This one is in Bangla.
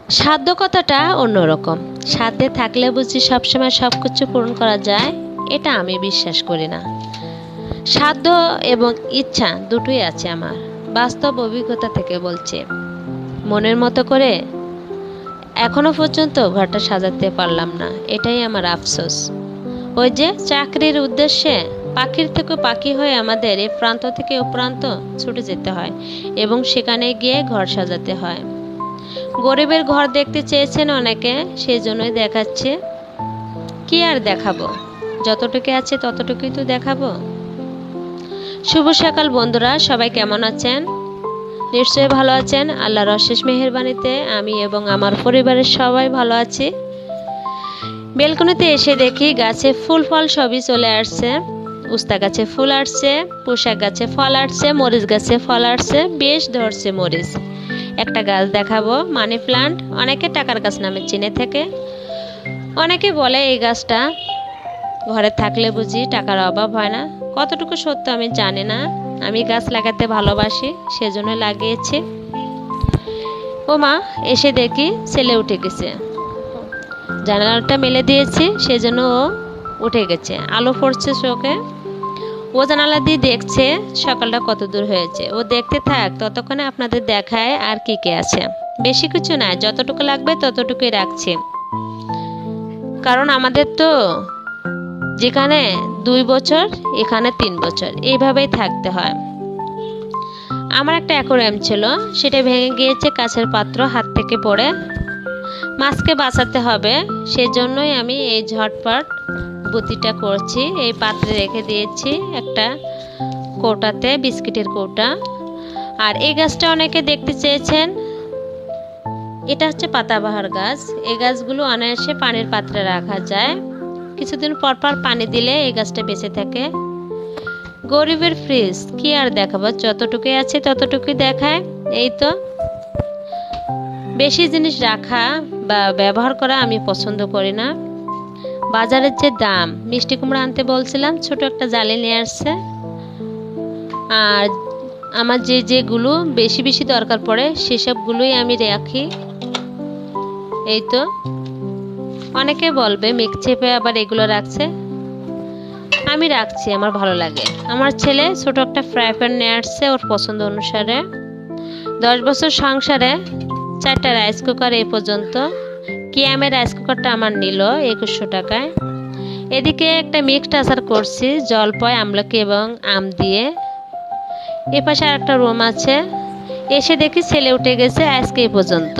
সাধ্য কথাটা অন্যরকম। সাধ্যে থাকলে বুঝি সবসময় সব কিছু পূরণ করা যায়, এটা আমি বিশ্বাস করি না। সাধ্য এবং ইচ্ছা দুটোই আছে আমার, বাস্তব অভিজ্ঞতা থেকে বলছি। মনের মতো করে এখনো পর্যন্ত ঘরটা সাজাতে পারলাম না, এটাই আমার আফসোস। ওই যে চাকরির উদ্দেশ্যে পাখির থেকে পাখি হয়ে আমাদের এই প্রান্ত থেকে ও প্রান্ত ছুটে যেতে হয় এবং সেখানে গিয়ে ঘর সাজাতে হয়। গরিবের ঘর দেখতে চেয়েছেন অনেকে, সেই জন্যই দেখাচ্ছে। কি আর দেখাবো, যতটুকু আছে ততটুকুই তো দেখাবো। শুভ সকাল বন্ধুরা, সবাই কেমন আছেন? নিশ্চয়ই ভালো আছেন। আল্লাহর অশেষ মেহেরবানিতে আমি এবং আমার পরিবারের সবাই ভালো আছি। বেলকনিতে এসে দেখি গাছে ফুল ফল সবই চলে আসছে। উস্তা গাছে ফুল আসছে, পুঁশাক গাছে ফল আসছে, মরিচ গাছে ফল আসছে, বেশ ধরছে মরিচ। একটা গাছ দেখাবো, মানি প্লান্ট, অনেকে টাকার গাছ নামে চিনে থাকে। অনেকে বলে এই গাছটা ঘরে থাকলে বুঝি টাকার অভাব হয় না। কতটুকু সত্য আমি জানি না, আমি গাছ লাগাতে ভালোবাসি, সেজন্য লাগিয়েছি। ও মা, এসে দেখি ছেলে উঠে গেছে। জানালাটা মেলে দিয়েছি, সেজন্য ও উঠে গেছে। আলো পড়ছে চোখে, ও জানালা দিয়ে দেখছে সকালটা কত দূর হয়েছে। ও দেখতে থাক, ততক্ষণে আপনাদের দেখায় আর কি কি আছে। বেশি কিছু না, যতটুকু লাগবে ততটুকুই রাখছি। কারণ আমাদের তো যেখানে 2 বছর, এখানে 3 বছর, এইভাবেই থাকতে হয়। আমার একটা অ্যাকোয়ারিয়াম ছিল, সেটা ভেঙে গিয়েছে কাঁচের পাত্র হাত থেকে পড়ে। মাছকে বাঁচাতে হবে, সেজন্যই আমি এই ঝটপট বুদ্ধিটা করছি। এই পাত্রে রেখে দিয়েছি একটা কৌটাতে, বিস্কিটের কৌটা। আর এই গাছটা অনেকে দেখতে চেয়েছেন। এটা হচ্ছে পাতাবাহার গাছ। এই গাছগুলো অনায়াসে পানির পাত্রে রাখা যায়, কিছুদিন পর পর পানি দিলে এই গাছটা বেঁচে থাকে। গরিবের ফ্রিজ, কি আর দেখাবো, যতটুকুই আছে ততটুকুই দেখায়। এই তো, বেশি জিনিস রাখা বা ব্যবহার করা আমি পছন্দ করি না। বাজারের যে দাম, মিষ্টি কুমড়া আনতে বলছিলাম, ছোট একটা জালি নিয়ে আসছে। আর আমার যেগুলো বেশি বেশি দরকার পড়ে সেসবগুলোই আমি রাখি। এই তো, অনেকে বলবে মেঘ চেপে আবার এগুলো রাখছে, আমি রাখছি, আমার ভালো লাগে। আমার ছেলে ছোট একটা ফ্রাই প্যান নিয়ে আসছে ওর পছন্দ অনুসারে। 10 বছর সংসারে 4টা রাইস কুকার এ পর্যন্ত। কিয়ামের রাইস কুকারটা আমার নিল 2100 টাকায়। এদিকে একটা মিক্সড আচার করছি জলপাই, আমলকি এবং আম দিয়ে। এপাশে আর একটা রুম আছে। এসে দেখি ছেলে উঠে গেছে, আজকে এই পর্যন্ত।